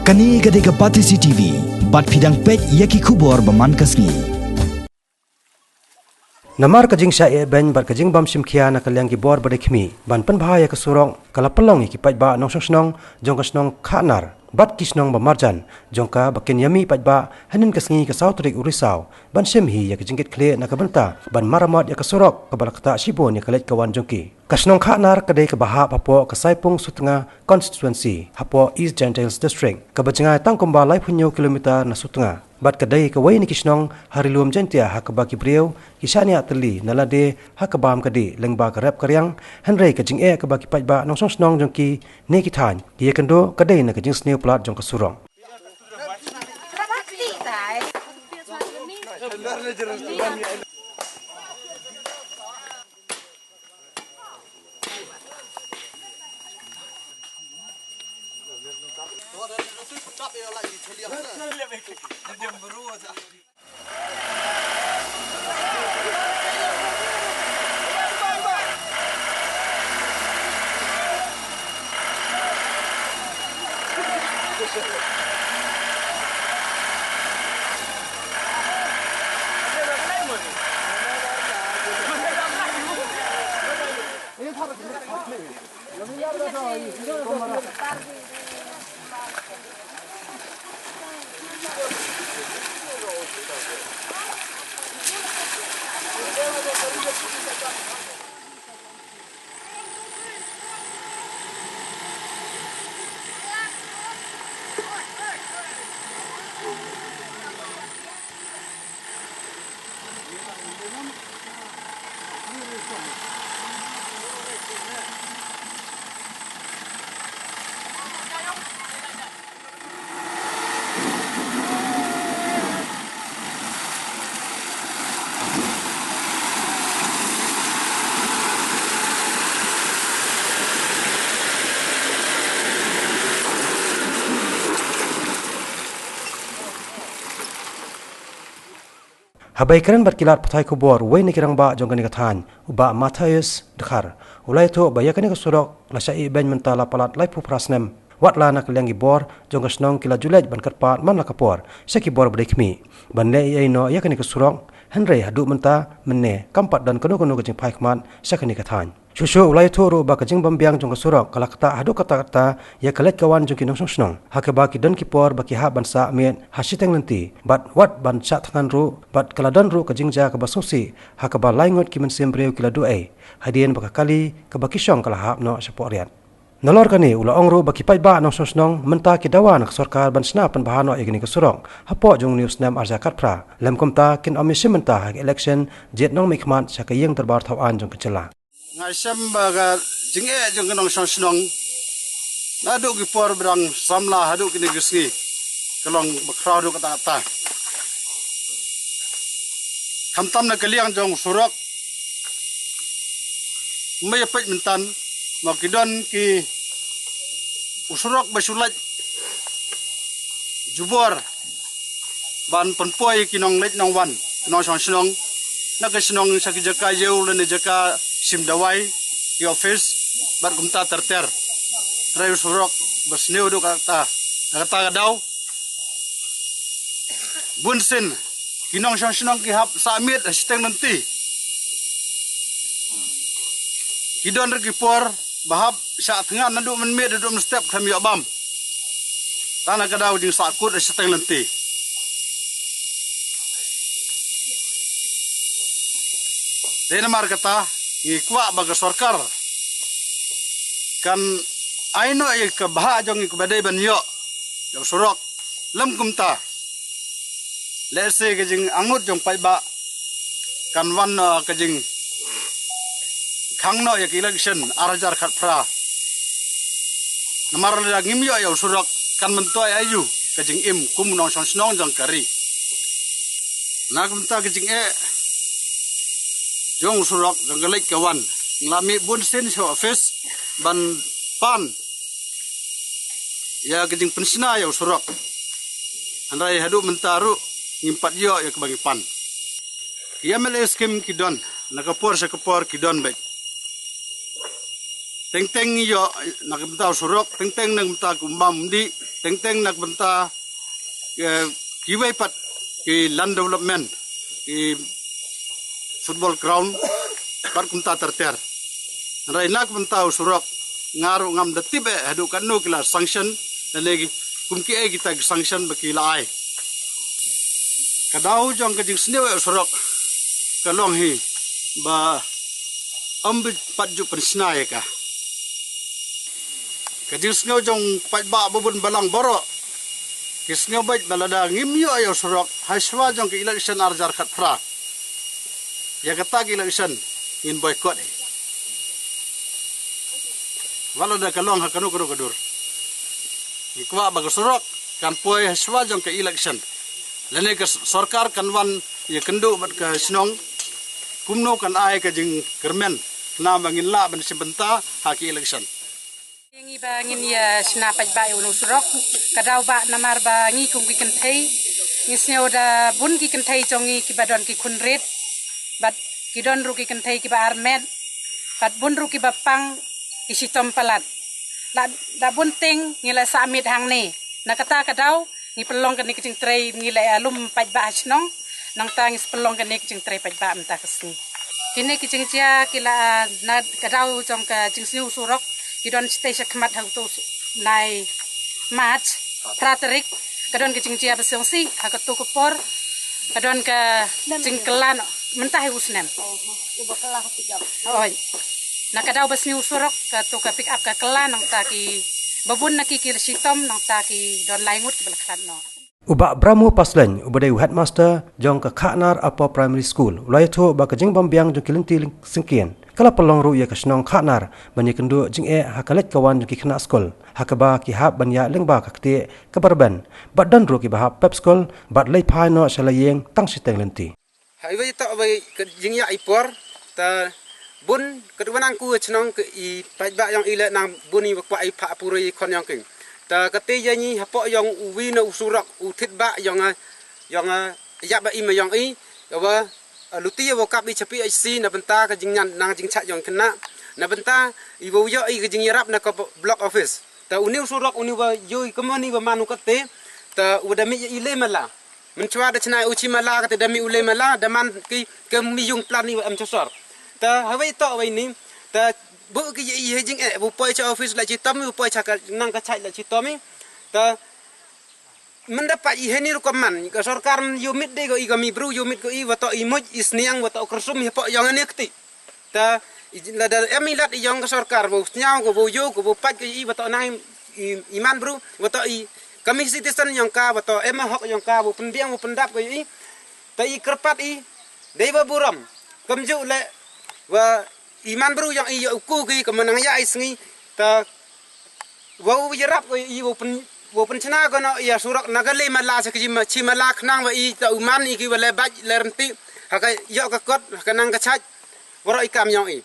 Kani gade ke Patisi TV, bat fidang pek yaki kubor baman kasni. Namar kajing syai ben bar kajing bam simkhia na kalyang ki bor bade khmi ban pan bhaya ka surong kala palong ki Paidbah nong Shnong jong ka Shnong Khahnar bat ki Shnong ba marjan jong ka bakin yami Paidbah hanin kasngi ka South Rik Urisau ban sim hi ya kajing ket khle na ka banta ban Maramot ya ka Surok ka balakta sibon ya kalet kawan jong ki ka Shnong Khahnar kadai ka baha papo ka Saipung Sutnga constituency hapo East Gentiles district ka bajangai tangkomba lai phunyo kilometer na Sutnga bat kadai ka wai ni Kishnong harilum jantia hakaba ki breu kisania teli nalade hakabam kadi lengba ka rap karyang henrei ka jing ka baki Paidbah nong Shnong jong ki ne ki than ki kendo kadai na ka jing sneu plat jong ka surong Habai keren berkilat patai kubor wei ni kirang ba jong kani kathan uba Matthias dekhar ulai to ba yakani ka Surok la syai ben mentala palat lai pu prasnem watla na kalyangi bor jong ka Shnong kila julaj ban katpat man la kapor saki bor bdekmi ban le ai no yakani ka Surok henrei hadu menta menne kampat dan kono-kono ka jing phaikman sakani kathan Shushu ulai thoro ba kajing bambiang jong ka Surok kalakta hadu kata-kata ya kalet kawan jong ki nong Shnong hakaba ki don ki por ba ki ha ban sa met hasiteng nanti bat wat ban cha thangan ru bat kaladan ru kajing ja ka basosi hakaba laingot ki men sembreu kila duai hadien ba kali ka ba ki Shong kala ha no saporiat Nalor kani ula ongro ba ki Paidbah nong Shnong menta ki dawa nak sarkar ban sna pan bahano igni ka Surok hapo jong news nam arja katpra lem komta kin omisim menta ha election jet nong mikman sa kayeng terbar thawan jong kecela ngai sem baga jinge jong nong Shnong na do ki por brang samla hadu ki negisni kalong bakrau do kata kata kamtam na kaliang jong Surok may pet mentan makidon ki Surok basulat jubor ban penpoi ki nong let nong wan nong Shnong na ka Shnong sa ki jaka jeu le jaka sim dawai ki office bar kumta terter rai Surok basneu do kata daw bunsen kinong Shnong ki hap samit asiteng nanti kidon reki por bahap sa tengah nandu menmet do step kami abam tanah kadaw ding sakut asiteng nanti dena mar kata ikwa baga sarkar kan aino ik bah jong ik badai ban yo jong Surok lam kumta lese ke jing angut jong Paidbah kan wan ke jing khangno ya election arajar khat pra namar la ngimyo ya Surok kan mentoi ayu ke jing im kum nong Shnong jong kari na kumta ke jing jong Surok jong galek kawan lami bunsen so office ban pan ya kejing pensina ya Surok andai hadu mentaru ngimpat yo ya kebagi pan ya mele skim kidon nakapor sa kapor kidon baik teng teng yo nakabtaw Surok teng teng nang mta kumbam di teng nagbenta giway pat ki land development ki football ground bar kumta terter rai nak benta Surok ngaru ngam detibe hadu kanu kila sanction lagi kumki kita sanction bakila ai kadau jong ke jing snew Surok kalong hi ba ambit patju pensnai ka kajing snew jong Paidbah bubun balang borok kisnyo bait balada ngimyo ayo Surok haswa jong ke election arjar khat phra ya kata election in boycott balada kalong ha kanu kadur ikwa bag Surok kan poi haswa jong ke election lene ke sarkar kanwan ya kendu bat ke Shnong kumno kan ai ke jing kermen na bangin la ban sebenta haki election ngi ba ngin ya sna Paidbah unu Surok kadau ba namar ba ngi kum ki kenthei ngi sneu da bun ki kenthei jongi ki badon ki kunrit bat ki don ru ki kenthei ki ba armet bat bun ru ki ba pang ki sitom palat la da bun ting ngi la samit hang ni na kata kadau ngi pelong kan ni kicing trei ngi la alum Paidbah Shnong nang ta ngi pelong kan ni kicing trei Paidbah mta kesni kini kicing cia kila na kadau jong ka jing sneu Surok kidon stay sakmat hau tu nai match praterik kadon ke jingcia besong si hakatu kupor kadon ke jingkelan mentah usnem oi na kadau besni Surok ka tu ka pick up ka kelan nang ta ki babun na ki sitom nang ta ki don laingut ke belaklan no Ubak Bramu Paslen, ubadai headmaster jong ke Khahnar Upper Primary School. Ulai tu ba kejing bambiang jong kilinti singkian. Kala pelong ru ya ke Shnong Khahnar, bani kendu jing hakalet kawan jong ki kena skol. Hakaba ki hab banya lengba kakti kebarban. Bat dan ru ki bahap pep skol, bat lei pai no salayeng tang siteng lenti. Hai wei tak wei jing ya ipor ta bun kedwanang ku Shnong ke I Paidbah yang ile nang buni kwa I pha puri kon yang king. Ta kati yanyi hapok yang uwi na Surok uthitba yang ya ba im yang I wa luti wa kap I chapi IC na benta ka jingnan nang jingchat yang kena na benta I wo yo I ka jingrap na ka block office ta uniu Surok uniu wa yo kemani wa manu kate ta udami ile mala mencua da chnai uchi mala ka dami ule mala daman ki kemi yung plan ni wa am chosor ta hawai to wai ni ta bu ki ye jing bu poi cha office la chi tom bu poi cha ka nang ka chai la chi tomi ta mendapat iheni rukaman ka sarkar yumit de go I kami bru yumit ko I wato I moj isniang wato kersum he po yang ne kti ta la da emilat I yang ka sarkar bu nyao go bu yo go bu pat ko I wato nai iman bru wato I kami citizen yang ka wato ema hok yang ka bu pendiang bu pendap ko I ta I kerpat I deba buram kamju le wa iman bru yang I ku ki kemenang ya isngi ta wa yerap ko I wo pen chana ko no ya Surok nagale mala sa ki chi mala khnang wa I ta uman I ki wale baj lerenti ha ka yo ka kot ka nang ka chaj waro I kam yang I